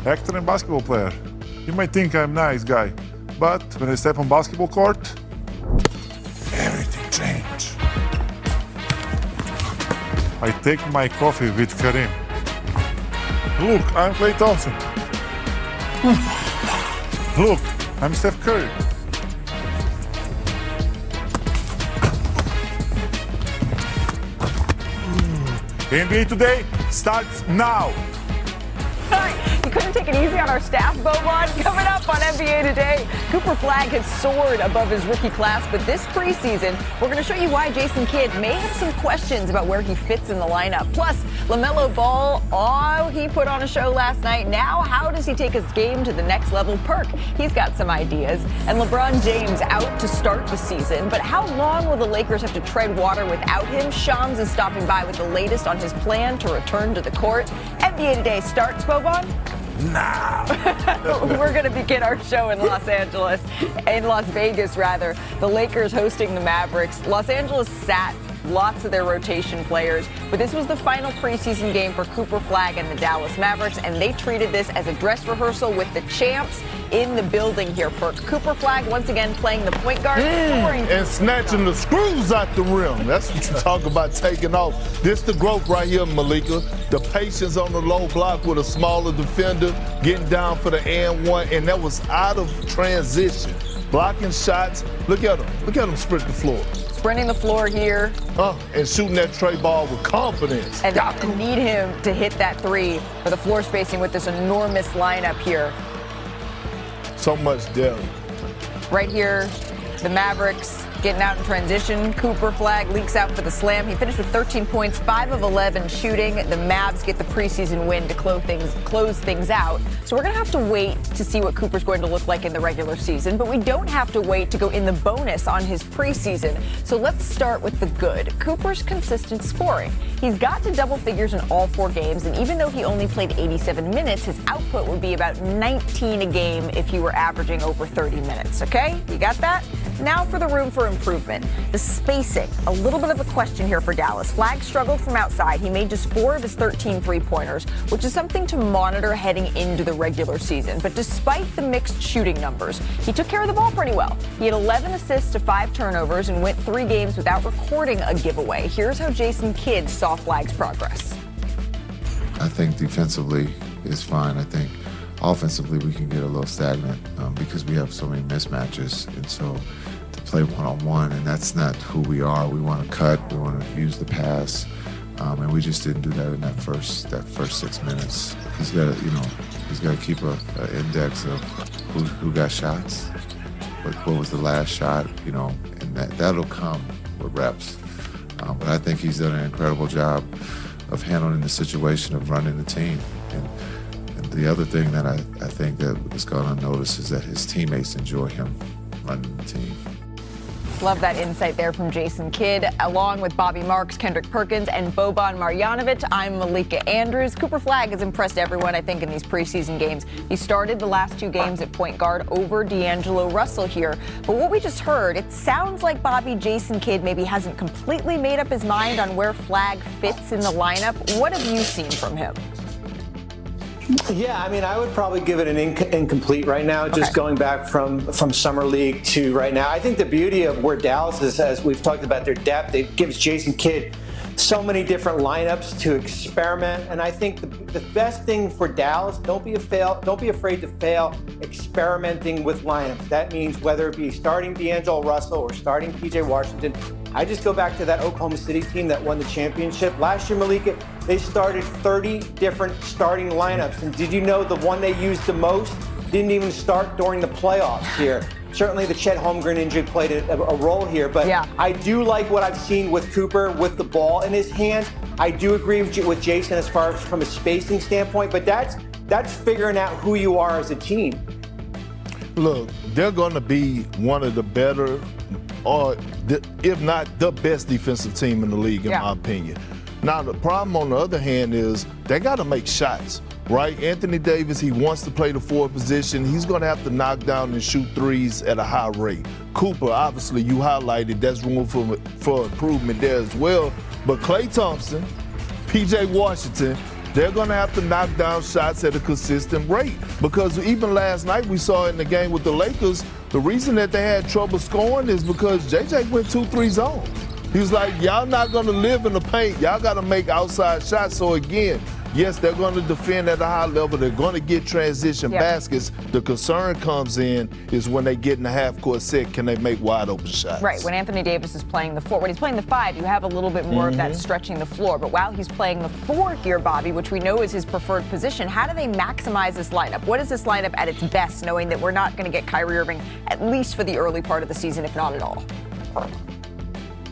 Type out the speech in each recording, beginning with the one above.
actor and basketball player. You might think I'm a nice guy, but when I step on basketball court, everything changes. I take my coffee with Kareem. Look, I'm Klay Thompson. Look, I'm Steph Curry. NBA Today starts now. You couldn't take it easy on our staff, Boban. Coming up on NBA Today, Cooper Flagg has soared above his rookie class, but this preseason, we're going to show you why Jason Kidd may have some questions about where he fits in the lineup. Plus, LaMelo Ball, he put on a show last night. Now, how does he take his game to the next level? Perk, he's got some ideas. And LeBron James out to start the season. But how long will the Lakers have to tread water without him? Shams is stopping by with the latest on his plan to return to the court. NBA Today starts, Boban. Now. We're going to begin our show in Las Vegas, rather. The Lakers hosting the Mavericks. Los Angeles sat lots of their rotation players, but this was the final preseason game for Cooper Flagg and the Dallas Mavericks, and they treated this as a dress rehearsal with the champs in the building here. Perk, Cooper Flagg once again playing the point guard. And snatching the screws out the rim. That's what you talk about taking off. This the growth right here, Malika. The patience on the low block with a smaller defender, getting down for the and one, and that was out of transition. Blocking shots. Look at him. Look at him sprint the floor. Sprinting the floor here. And shooting that tray ball with confidence. And need him to hit that three for the floor spacing with this enormous lineup here. So much depth. Right here, the Mavericks getting out in transition. Cooper Flagg leaks out for the slam. He finished with 13 points, 5 of 11 shooting. The Mavs get the preseason win to close things out. So we're going to have to wait to see what Cooper's going to look like in the regular season, but we don't have to wait to go in the bonus on his preseason. So let's start with the good. Cooper's consistent scoring. He's got to double figures in all 4 games, and even though he only played 87 minutes, his output would be about 19 a game if he were averaging over 30 minutes, okay? You got that? Now for the room for improvement. The spacing, a little bit of a question here for Dallas. Flagg struggled from outside. He made just 4 of his 13 three-pointers, which is something to monitor heading into the regular season. But despite the mixed shooting numbers, he took care of the ball pretty well. He had 11 assists to 5 turnovers and went 3 games without recording a giveaway. Here's how Jason Kidd saw Flagg's progress. I think defensively is fine. I think offensively we can get a little stagnant because we have so many mismatches, and so to play one-on-one, and that's not who we are. We want to cut, we want to use the pass, and we just didn't do that in that first 6 minutes. He's got to keep an index of who got shots, what was the last shot, and that'll come with reps. But I think he's done an incredible job of handling the situation of running the team. And the other thing that I think that has gone unnoticed is that his teammates enjoy him running the team. Love that insight there from Jason Kidd. Along with Bobby Marks, Kendrick Perkins, and Boban Marjanovic, I'm Malika Andrews. Cooper Flagg has impressed everyone, I think, in these preseason games. He started the last 2 games at point guard over D'Angelo Russell here. But what we just heard, it sounds like Jason Kidd maybe hasn't completely made up his mind on where Flagg fits in the lineup. What have you seen from him? Yeah, I would probably give it an incomplete right now, just going back from Summer League to right now. I think the beauty of where Dallas is, as we've talked about their depth, it gives Jason Kidd so many different lineups to experiment. And I think the best thing for Dallas, don't be afraid to fail experimenting with lineups. That means whether it be starting D'Angelo Russell or starting PJ Washington. I just go back to that Oklahoma City team that won the championship. Last year, Malika, they started 30 different starting lineups. And did you know the one they used the most didn't even start during the playoffs here? Certainly the Chet Holmgren injury played a role here, but yeah. I do like what I've seen with Cooper with the ball in his hand. I do agree with Jason as far as from a spacing standpoint, but that's figuring out who you are as a team. Look, they're going to be one of the better, or if not the best defensive team in the league, in my opinion. Now, the problem on the other hand is they got to make shots, right? Anthony Davis, he wants to play the forward position. He's going to have to knock down and shoot threes at a high rate. Cooper, obviously, you highlighted that's room for improvement there as well. But Klay Thompson, PJ Washington, they're going to have to knock down shots at a consistent rate. Because even last night we saw in the game with the Lakers, the reason that they had trouble scoring is because JJ went 2-3 zone. He was like, y'all not going to live in the paint. Y'all got to make outside shots. So again, yes, they're going to defend at a high level. They're going to get transition baskets. The concern comes in is when they get in the half-court set, can they make wide-open shots? Right. When Anthony Davis is playing the 4, when he's playing the 5, you have a little bit more of that stretching the floor. But while he's playing the 4 here, Bobby, which we know is his preferred position, how do they maximize this lineup? What is this lineup at its best, knowing that we're not going to get Kyrie Irving at least for the early part of the season, if not at all?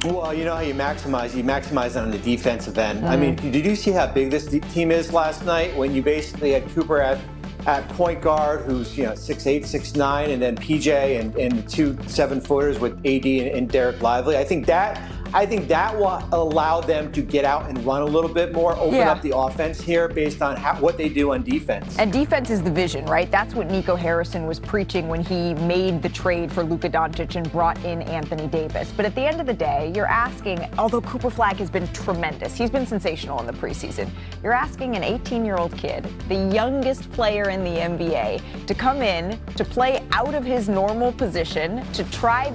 Well, you know how you maximize? You maximize on the defensive end. I mean, did you see how big this team is last night when you basically had Cooper at point guard, who's 6'8", 6'9", and then PJ and 2 7-footers with AD and Derek Lively? I think that will allow them to get out and run a little bit more, open up the offense here based on what they do on defense. And defense is the vision, right? That's what Nico Harrison was preaching when he made the trade for Luka Doncic and brought in Anthony Davis. But at the end of the day, you're asking, although Cooper Flag has been tremendous, he's been sensational in the preseason, you're asking an 18-year-old kid, the youngest player in the NBA, to come in, to play out of his normal position, to try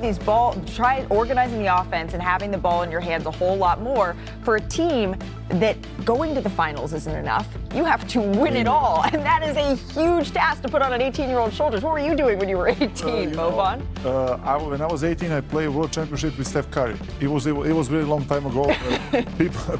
organizing the offense and having the ball in your hands a whole lot more for a team that going to the finals isn't enough. You have to win it all, and that is a huge task to put on an 18-year-old shoulders. What were you doing when you were 18, Boban? When I was 18, I played World Championship with Steph Curry. It was really long time ago.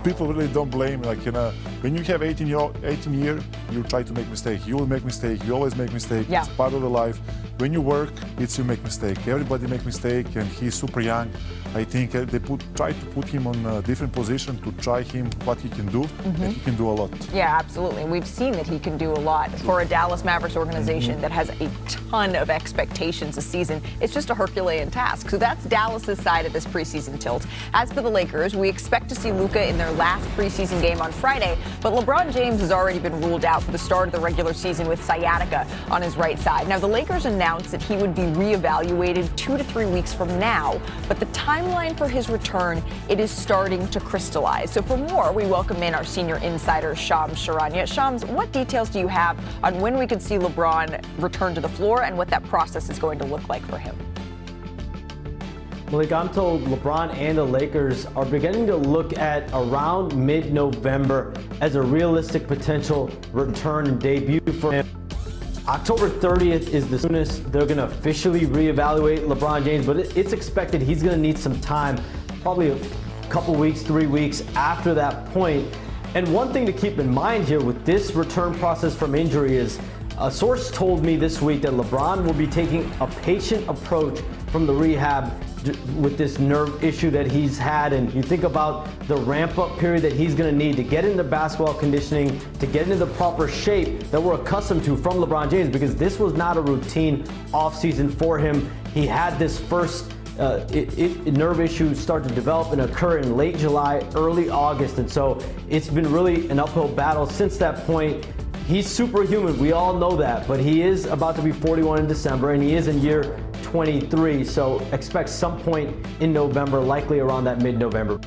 People really don't blame. When you have 18 years, you try to make mistake. You will make mistake. You always make mistake. Yeah. It's part of the life. When you work, you make mistake. Everybody make mistake, and he's super young. I think they try to put him on a different position to try him what he can do, and he can do a lot. Yeah, absolutely. We've seen that he can do a lot. For a Dallas Mavericks organization that has a ton of expectations this season, it's just a Herculean task. So that's Dallas's side of this preseason tilt. As for the Lakers, we expect to see Luka in their last preseason game on Friday, but LeBron James has already been ruled out for the start of the regular season with sciatica on his right side. Now, the Lakers announced that he would be reevaluated 2 to 3 weeks from now, but the timeline for his return, it is starting to crystallize. So for more, we welcome in our senior insider, Shams Charania. Shams, what details do you have on when we could see LeBron return to the floor and what that process is going to look like for him? Malik, I'm told LeBron and the Lakers are beginning to look at around mid-November as a realistic potential return and debut for him. October 30th is the soonest they're going to officially reevaluate LeBron James, but it's expected he's going to need some time, probably a couple weeks, 3 weeks after that point. And one thing to keep in mind here with this return process from injury is a source told me this week that LeBron will be taking a patient approach from the rehab with this nerve issue that he's had. And you think about the ramp-up period that he's going to need to get into basketball conditioning, to get into the proper shape that we're accustomed to from LeBron James, because this was not a routine offseason for him. He had this first nerve issue start to develop and occur in late July, early August. And so it's been really an uphill battle since that point. He's superhuman, we all know that, but he is about to be 41 in December, and he is in year 23, so expect some point in November, likely around that mid-November.